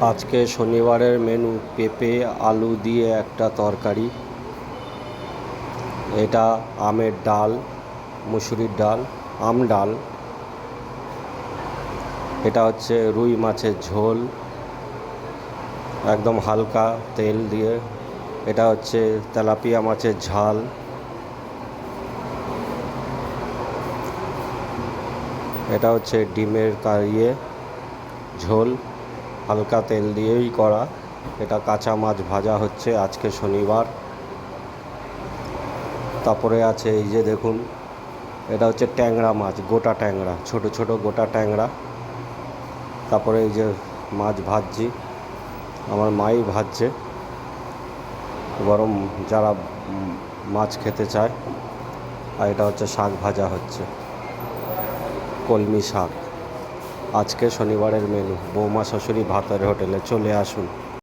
আজকে শনিবারের মেনু পেঁপে আলু দিয়ে একটা তরকারি, এটা আমের ডাল, মুসুরির ডাল, আম ডাল, এটা হচ্ছে রুই মাছের ঝোল একদম হালকা তেল দিয়ে, এটা হচ্ছে তেলাপিয়া মাছের ঝাল, এটা হচ্ছে ডিমের ঝোল হালকা তেল দিয়েই করা, এটা কাঁচা মাছ ভাজা হচ্ছে আজকে শনিবার। তারপরে আছে এই যে দেখুন, এটা হচ্ছে ট্যাংরা মাছ, গোটা ট্যাংরা, ছোট ছোট গোটা ট্যাংরা। তারপরে এই যে মাছ ভাজছি, আমার মাই ভাজছে, গরম যারা মাছ খেতে চায়। আর এটা হচ্ছে শাক ভাজা হচ্ছে, কলমি শাক। আজকে শনিবারের মেনু বৌমা শাশুড়ি ভাতের হোটেলে, চলে আসুন।